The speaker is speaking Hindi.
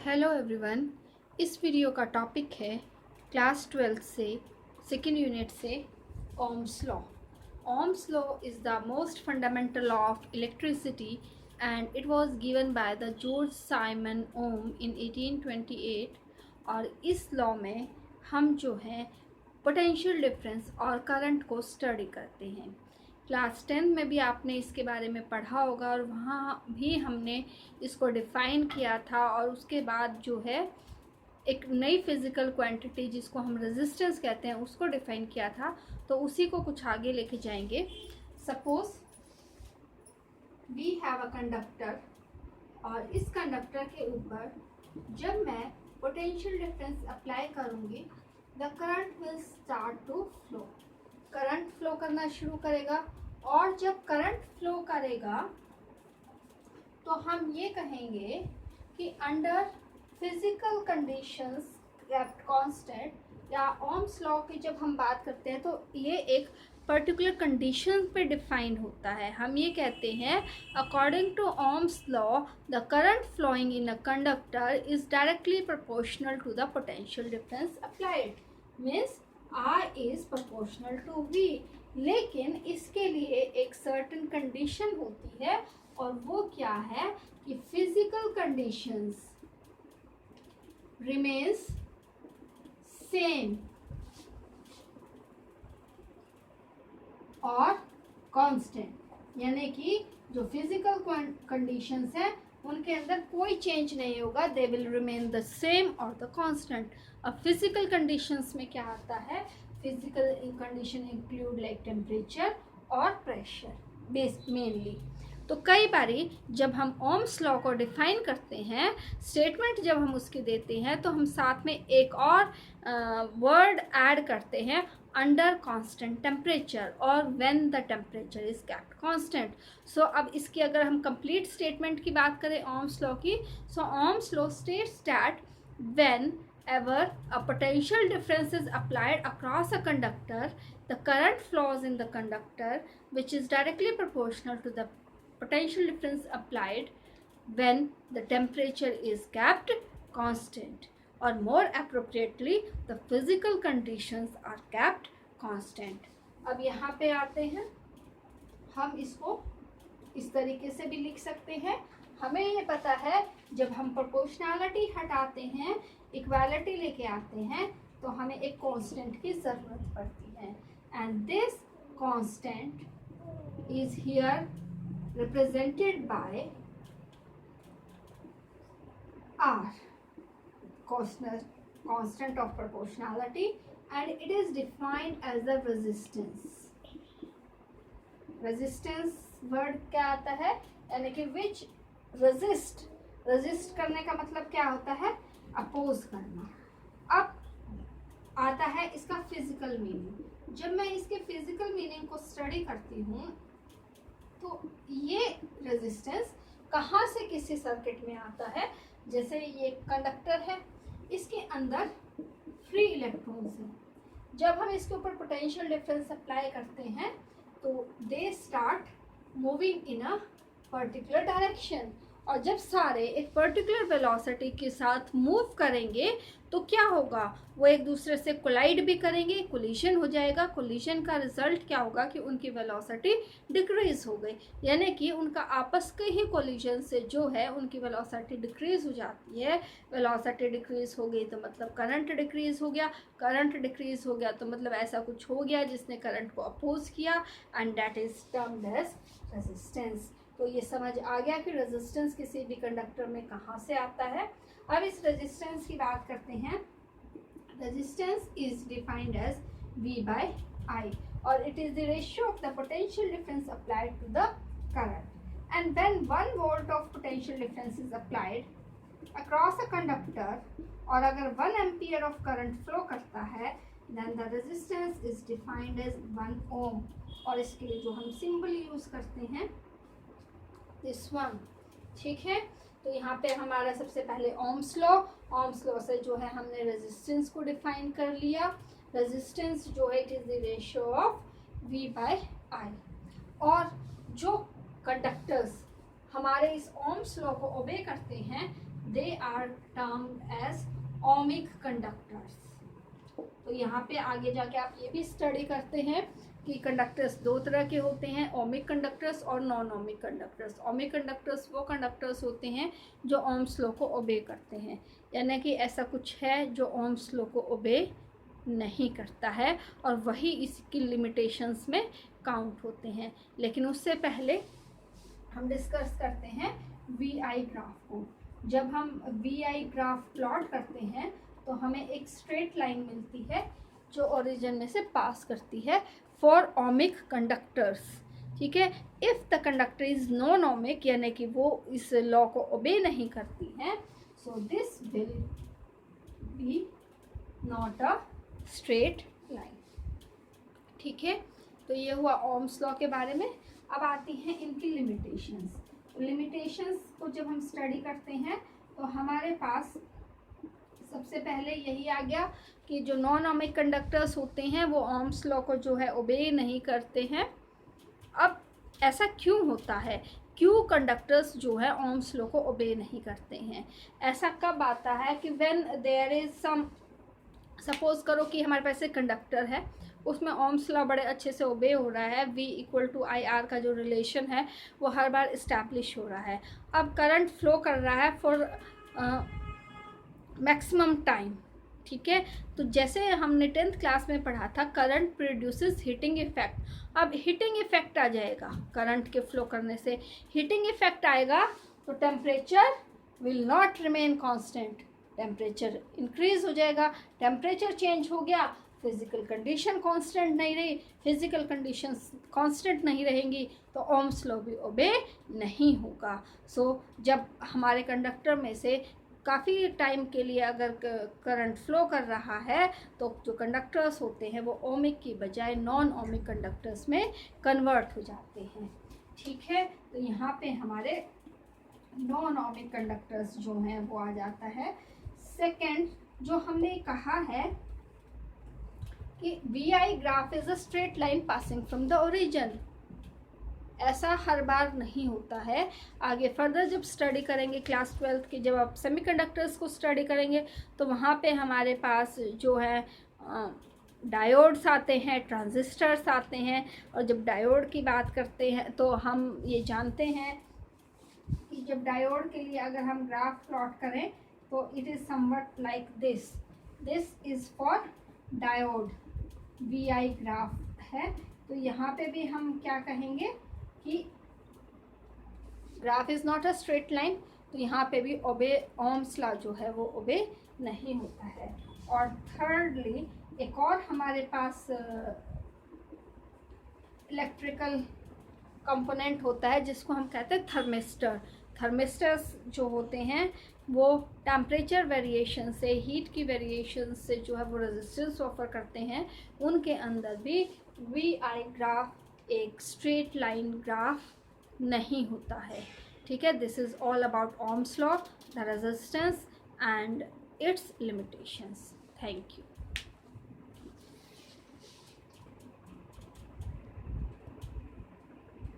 Hello everyone. इस वीडियो का टॉपिक है क्लास 12 से सेकेंड यूनिट से Ohm's law. Ohm's law is the most fundamental law of electricity and it was given by the George Simon Ohm in 1828। और इस लॉ में हम जो है पोटेंशियल डिफरेंस और करंट को स्टडी करते हैं। क्लास 10 में भी आपने इसके बारे में पढ़ा होगा और वहाँ भी हमने इसको डिफ़ाइन किया था। और उसके बाद जो है एक नई फिज़िकल क्वांटिटी जिसको हम रेजिस्टेंस कहते हैं उसको डिफ़ाइन किया था, तो उसी को कुछ आगे लेके जाएंगे। Suppose we have a conductor और इस कंडक्टर के ऊपर जब मैं पोटेंशियल डिफरेंस अप्लाई करूँगी the current will start to flow. Current flow करना शुरू करेगा और जब करंट फ्लो करेगा तो हम ये कहेंगे कि under physical conditions kept constant या ओम्स लॉ की जब हम बात करते हैं तो ये एक पर्टिकुलर कंडीशन पे डिफाइन होता है। हम ये कहते हैं according to Ohm's law the current flowing in a conductor is directly proportional to the potential difference applied. Means I is proportional to V। लेकिन इसके लिए एक सर्टेन कंडीशन होती है और वो क्या है कि फिजिकल कंडीशंस रिमेन्स सेम और कांस्टेंट, यानी कि जो फिजिकल कंडीशंस हैं उनके अंदर कोई चेंज नहीं होगा, they will remain the same और द कांस्टेंट। अब फिजिकल कंडीशंस में क्या आता है? Physical condition include like temperature और प्रेशर बेस मेनली। तो कई बारी जब हम ओम्स लॉ को डिफाइन करते हैं, स्टेटमेंट जब हम उसके देते हैं तो हम साथ में एक और वर्ड ऐड करते हैं अंडर कांस्टेंट टेम्परेचर और when the temperature is kept constant. So अब इसकी अगर हम कंप्लीट स्टेटमेंट की बात करें ओम्स लॉ की, so Ohm's law states that when ever a potential difference is applied across a conductor, the current flows in the conductor which is directly proportional to the potential difference applied when the temperature is kept constant, or more appropriately the physical conditions are kept constant। अब यहाँ पे आते हैं, हम इसको इस तरीके से भी लिख सकते हैं। हमें ये पता है जब हम प्रोपोर्शनैलिटी हटाते हैं, इक्वालिटी लेके आते हैं, तो हमें एक कांस्टेंट की ज़रूरत पड़ती है and this constant is here represented by R, constant of proportionality, and it is defined as a resistance। Resistance word क्या आता है? यानी कि विच रेजिस्ट करने का मतलब क्या होता है? अपोज करना। अब आता है इसका फिजिकल मीनिंग। जब मैं इसके फिजिकल मीनिंग को स्टडी करती हूँ तो ये रेजिस्टेंस कहाँ से किसी सर्किट में आता है? जैसे ये कंडक्टर है, इसके अंदर फ्री इलेक्ट्रॉन्स हैं। जब हम इसके ऊपर पोटेंशियल डिफरेंस अप्लाई करते हैं तो they start moving in a particular direction, और जब सारे एक पर्टिकुलर वेलोसिटी के साथ मूव करेंगे तो क्या होगा? वो एक दूसरे से कोलाइड भी करेंगे, कोलिशन हो जाएगा। कोलिशन का रिजल्ट क्या होगा कि उनकी वेलोसिटी डिक्रीज हो गई, यानी कि उनका आपस के ही कोलिशन से जो है उनकी वेलोसिटी डिक्रीज हो जाती है। वेलोसिटी डिक्रीज हो गई तो मतलब करंट डिक्रीज हो गया, करंट डिक्रीज हो गया तो मतलब ऐसा कुछ हो गया जिसने करंट को अपोज किया, and that is termed as resistance. तो ये समझ आ गया कि रेजिस्टेंस किसी भी कंडक्टर में कहाँ से आता है। अब इस रेजिस्टेंस की बात करते हैं। Resistance is defined as V by I, और it is the ratio of the potential difference applied to the current. And when 1 volt of potential difference is applied across a conductor, और अगर 1 एम्पियर ऑफ करंट फ्लो करता है, then the resistance is defined as 1 ohm। और इसके लिए जो हम सिंबल यूज करते हैं दिस वन, ठीक है। तो यहाँ पे हमारा सबसे पहले ओम्स लॉ से जो है हमने रेजिस्टेंस को डिफाइन कर लिया। रेजिस्टेंस जो है it is the ratio of V by I। और जो कंडक्टर्स हमारे इस ओम्स लॉ को ओबे करते हैं they are termed as ohmic conductors. तो यहाँ पे आगे जाके आप ये भी स्टडी करते हैं कि कंडक्टर्स दो तरह के होते हैं, ओमिक कंडक्टर्स और non ohmic conductors. Ohmic conductors वो कंडक्टर्स होते हैं जो ओम्स लॉ को ओबे करते हैं, यानी कि ऐसा कुछ है जो ओम्स लॉ को ओबे नहीं करता है और वही इसकी लिमिटेशंस में काउंट होते हैं। लेकिन उससे पहले हम डिस्कस करते हैं वी.आई. ग्राफ को। जब हम वी.आई. ग्राफ प्लॉट करते हैं तो हमें एक स्ट्रेट लाइन मिलती है जो ओरिजिन में से पास करती है फॉर ओमिक कंडक्टर्स, ठीक है। If the conductor is non ohmic, यानी कि वो इस लॉ को ओबे नहीं करती हैं, so this will be not a straight line, ठीक है। तो ये हुआ ओम्स लॉ के बारे में। अब आती हैं इनकी लिमिटेशंस। लिमिटेशंस को जब हम स्टडी करते हैं तो हमारे पास सबसे पहले यही आ गया कि जो नॉन ओमिक कंडक्टर्स होते हैं वो ओम्स लॉ को जो है ओबे नहीं करते हैं। अब ऐसा क्यों होता है, क्यों कंडक्टर्स जो है ओम्स लॉ को ओबे नहीं करते हैं? ऐसा कब आता है कि when there is some, suppose करो कि हमारे पास एक कंडक्टर है, उसमें ओम्स लॉ बड़े अच्छे से ओबे हो रहा है, V=IR का जो रिलेशन है वो हर बार इस्टेब्लिश हो रहा है। अब करंट फ्लो कर रहा है फॉर मैक्सिमम टाइम, ठीक है। तो जैसे हमने 10th क्लास में पढ़ा था, करंट प्रोड्यूसेस हीटिंग इफेक्ट। अब हीटिंग इफेक्ट आ जाएगा करंट के फ्लो करने से, हीटिंग इफेक्ट आएगा तो temperature will not remain constant, temperature increase हो जाएगा। टेम्परेचर चेंज हो गया, फिजिकल कंडीशन कांस्टेंट नहीं रही, फिजिकल कंडीशंस कांस्टेंट नहीं रहेंगी तो ओम्स लॉ भी ओबे नहीं होगा। सो जब हमारे कंडक्टर में से काफ़ी टाइम के लिए अगर करंट फ्लो कर रहा है तो जो कंडक्टर्स होते हैं वो ओमिक की बजाय नॉन ओमिक कंडक्टर्स में कन्वर्ट हो जाते हैं, ठीक है। तो यहाँ पे हमारे नॉन ओमिक कंडक्टर्स जो हैं वो आ जाता है। सेकंड, जो हमने कहा है कि VI. Graph is a straight line passing from the origin, ऐसा हर बार नहीं होता है। आगे फर्दर जब स्टडी करेंगे क्लास 12th की, जब आप सेमीकंडक्टर्स को स्टडी करेंगे तो वहाँ पे हमारे पास जो है डायोड्स आते हैं, ट्रांजिस्टर्स आते हैं। और जब डायोड की बात करते हैं तो हम ये जानते हैं कि जब डायोड के लिए अगर हम ग्राफ प्लॉट करें तो it is somewhat like this, this is for diode, VI. Graph है। तो यहाँ पे भी हम क्या कहेंगे कि graph is not a straight line, तो यहाँ पे भी ओबे ओम्स लॉ जो है वो ओबे नहीं होता है। और थर्डली एक और हमारे पास इलेक्ट्रिकल कंपोनेंट होता है जिसको हम कहते हैं थर्मिस्टर। थर्मिस्टर्स जो होते हैं वो टेम्परेचर वेरिएशन से, हीट की वेरिएशन से जो है वो रेजिस्टेंस ऑफर करते हैं। उनके अंदर भी वी.आई. ग्राफ एक स्ट्रेट लाइन ग्राफ नहीं होता है, ठीक है। This is all about ohms law, the resistance and it's limitations. Thank you.